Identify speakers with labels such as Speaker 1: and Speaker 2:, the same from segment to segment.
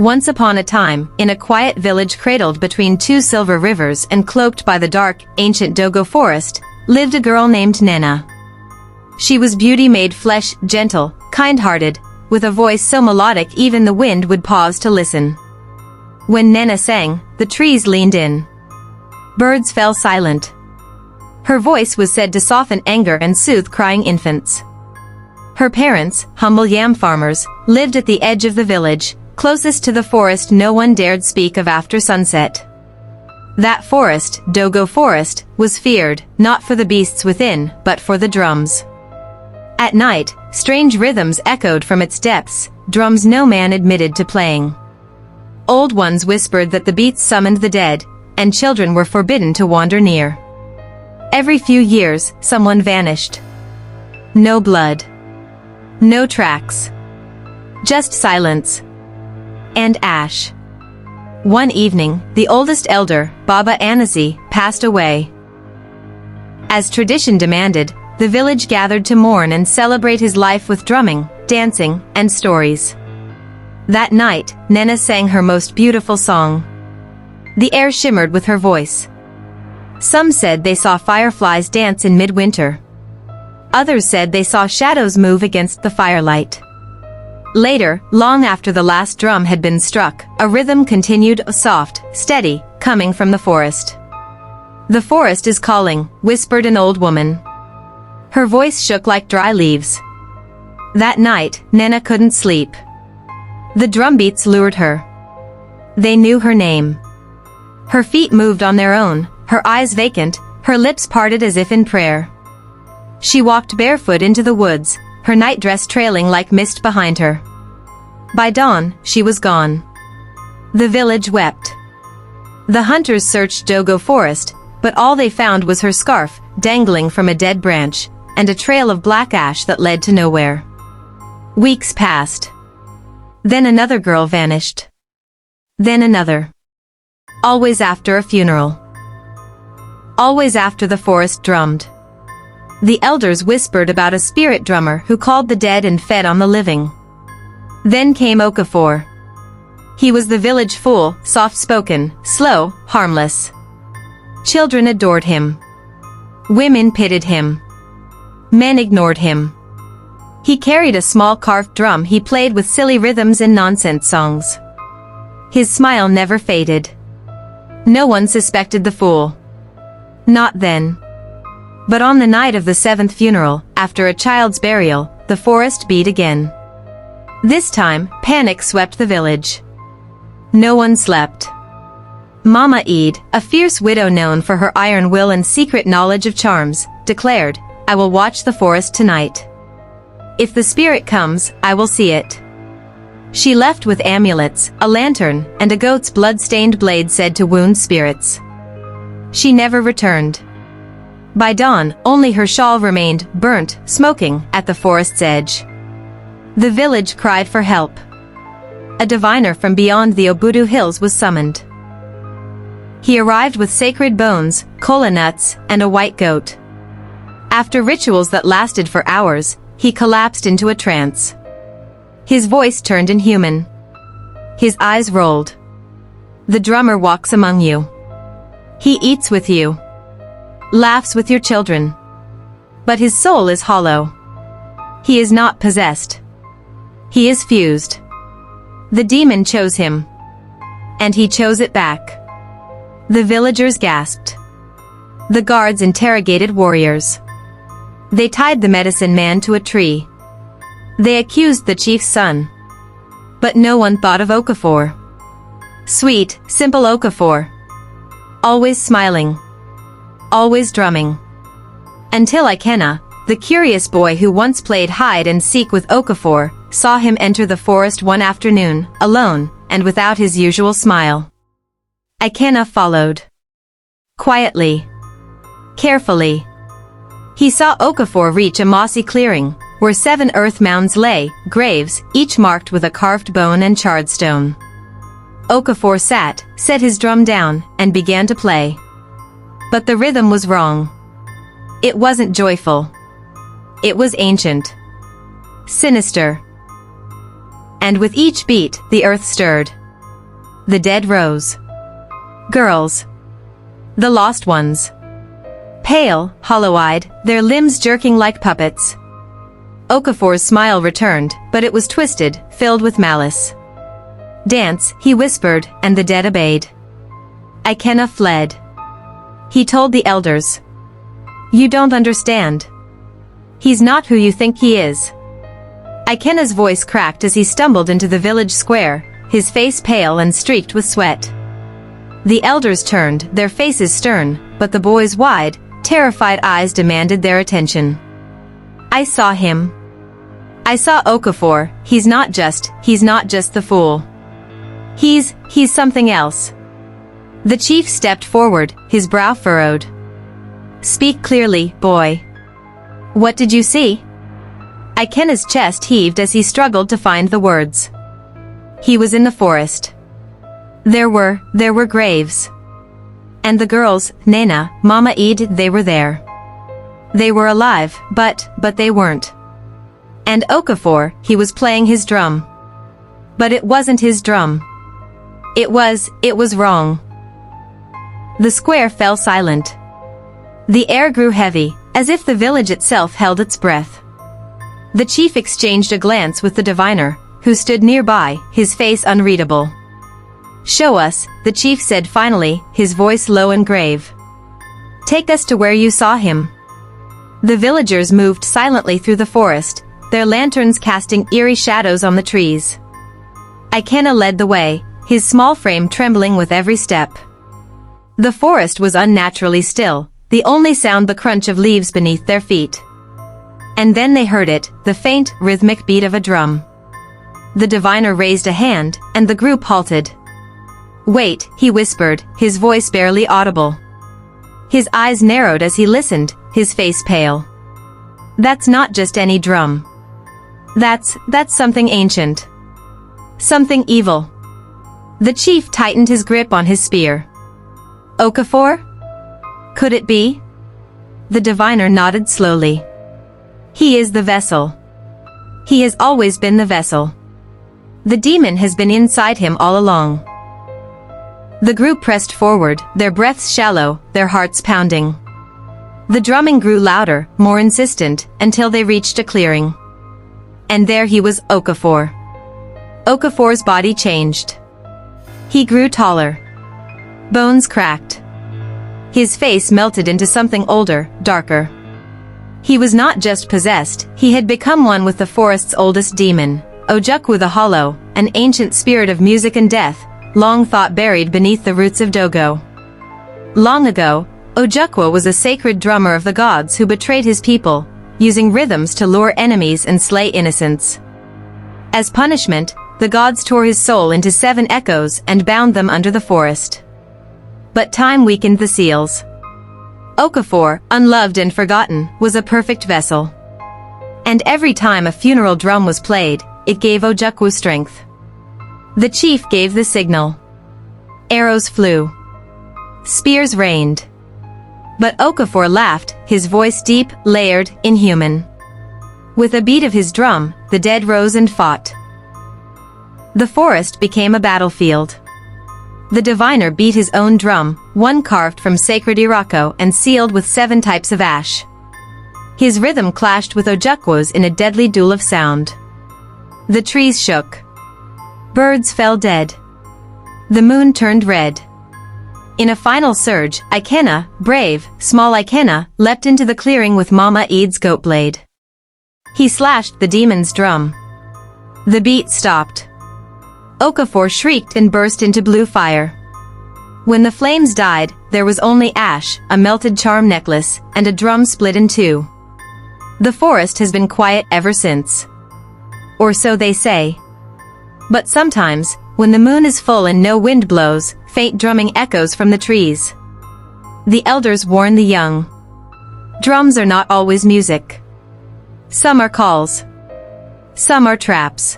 Speaker 1: Once upon a time, in a quiet village cradled between two silver rivers and cloaked by the dark, ancient Dogo Forest, lived a girl named Nnenna. She was beauty made flesh, gentle, kind-hearted, with a voice so melodic even the wind would pause to listen. When Nnenna sang, the trees leaned in. Birds fell silent. Her voice was said to soften anger and soothe crying infants. Her parents, humble yam farmers, lived at the edge of the village, closest to the forest no one dared speak of after sunset. That forest, Dogo Forest, was feared, not for the beasts within, but for the drums. At night, strange rhythms echoed from its depths, drums no man admitted to playing. Old ones whispered that the beats summoned the dead, and children were forbidden to wander near. Every few years, someone vanished. No blood. No tracks. Just silence. And ash. One evening, the oldest elder, Baba Anasi, passed away. As tradition demanded, the village gathered to mourn and celebrate his life with drumming, dancing, and stories. That night, Nnenna sang her most beautiful song. The air shimmered with her voice. Some said they saw fireflies dance in midwinter. Others said they saw shadows move against the firelight. Later, long after the last drum had been struck, a rhythm continued, soft, steady, coming from the forest. "The forest is calling," whispered an old woman. Her voice shook like dry leaves. That night, Nnenna couldn't sleep. The drumbeats lured her. They knew her name. Her feet moved on their own, her eyes vacant, her lips parted as if in prayer. She walked barefoot into the woods, her night dress trailing like mist behind her. By dawn, she was gone. The village wept. The hunters searched Dogo Forest, but all they found was her scarf, dangling from a dead branch, and a trail of black ash that led to nowhere. Weeks passed. Then another girl vanished. Then another. Always after a funeral. Always after the forest drummed. The elders whispered about a spirit drummer who called the dead and fed on the living. Then came Okafor. He was the village fool, soft-spoken, slow, harmless. Children adored him. Women pitied him. Men ignored him. He carried a small carved drum he played with silly rhythms and nonsense songs. His smile never faded. No one suspected the fool. Not then. But on the night of the 7th funeral, after a child's burial, the forest beat again. This time, panic swept the village. No one slept. Mama Eid, a fierce widow known for her iron will and secret knowledge of charms, declared, "I will watch the forest tonight. If the spirit comes, I will see it." She left with amulets, a lantern, and a goat's blood-stained blade said to wound spirits. She never returned. By dawn, only her shawl remained, burnt, smoking, at the forest's edge. The village cried for help. A diviner from beyond the Obudu hills was summoned. He arrived with sacred bones, kola nuts, and a white goat. After rituals that lasted for hours, he collapsed into a trance. His voice turned inhuman. His eyes rolled. "The drummer walks among you. He eats with you. Laughs with your children. But his soul is hollow. He is not possessed. He is fused." The demon chose him. And he chose it back. The villagers gasped. The guards interrogated warriors. They tied the medicine man to a tree. They accused the chief's son. But no one thought of Okafor. Sweet, simple Okafor. Always smiling. Always drumming. Until Nnenna, the curious boy who once played hide and seek with Okafor, saw him enter the forest one afternoon, alone, and without his usual smile. Nnenna followed. Quietly. Carefully. He saw Okafor reach a mossy clearing, where 7 earth mounds lay, graves, each marked with a carved bone and charred stone. Okafor sat, set his drum down, and began to play. But the rhythm was wrong. It wasn't joyful. It was ancient. Sinister. And with each beat, the earth stirred. the dead rose. Girls. The lost ones. Pale, hollow-eyed, their limbs jerking like puppets. Okafor's smile returned, but it was twisted, filled with malice. Dance, he whispered, and the dead obeyed. Nnenna fled. He told the elders. You don't understand. He's not who you think he is. Nnenna's voice cracked as he stumbled into the village square, his face pale and streaked with sweat. The elders turned, their faces stern, but the boy's wide, terrified eyes demanded their attention. I saw him. I saw Okafor. He's not just the fool. He's something else. The chief stepped forward, his brow furrowed. Speak clearly, boy. What did you see? Nnenna's chest heaved as he struggled to find the words. He was in the forest. There were graves. And the girls, Nnenna, Mama Eid, they were there. They were alive, but they weren't. And Okafor, he was playing his drum. But it wasn't his drum. It was wrong. The square fell silent. The air grew heavy, as if the village itself held its breath. The chief exchanged a glance with the diviner, who stood nearby, his face unreadable. Show us, the chief said finally, his voice low and grave. Take us to where you saw him. The villagers moved silently through the forest, their lanterns casting eerie shadows on the trees. Nnenna led the way, his small frame trembling with every step. The forest was unnaturally still, the only sound the crunch of leaves beneath their feet. And then they heard it, the faint, rhythmic beat of a drum. The diviner raised a hand, and the group halted. Wait, he whispered, his voice barely audible. His eyes narrowed as he listened, his face pale. That's not just any drum. That's something ancient. Something evil. The chief tightened his grip on his spear. Okafor? Could it be? The diviner nodded slowly. He is the vessel. He has always been the vessel. The demon has been inside him all along. The group pressed forward, their breaths shallow, their hearts pounding. The drumming grew louder, more insistent, until they reached a clearing. And there he was, Okafor. Okafor's body changed. He grew taller. Bones cracked. His face melted into something older, darker. He was not just possessed, he had become one with the forest's oldest demon, Ojukwu the Hollow, an ancient spirit of music and death, long thought buried beneath the roots of Dogo. Long ago, Ojukwu was a sacred drummer of the gods who betrayed his people, using rhythms to lure enemies and slay innocents. As punishment, the gods tore his soul into 7 echoes and bound them under the forest. But time weakened the seals. Okafor, unloved and forgotten, was a perfect vessel. And every time a funeral drum was played, it gave Ojukwu strength. The chief gave the signal. Arrows flew. Spears rained. But Okafor laughed, his voice deep, layered, inhuman. With a beat of his drum, the dead rose and fought. The forest became a battlefield. The diviner beat his own drum, one carved from sacred Irako and sealed with 7 types of ash. His rhythm clashed with Ojukwu's in a deadly duel of sound. The trees shook. Birds fell dead. The moon turned red. In a final surge, Nnenna, brave, small Nnenna, leapt into the clearing with Mama Eid's goat blade. He slashed the demon's drum. The beat stopped. Okafor shrieked and burst into blue fire. When the flames died, there was only ash, a melted charm necklace, and a drum split in 2. The forest has been quiet ever since. Or so they say. But sometimes, when the moon is full and no wind blows, faint drumming echoes from the trees. The elders warn the young. Drums are not always music. Some are calls. Some are traps.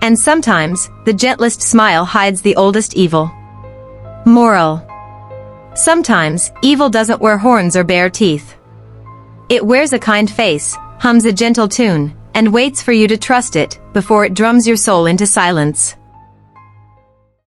Speaker 1: And sometimes, the gentlest smile hides the oldest evil. Moral. Sometimes, evil doesn't wear horns or bare teeth. It wears a kind face, hums a gentle tune, and waits for you to trust it, before it drums your soul into silence.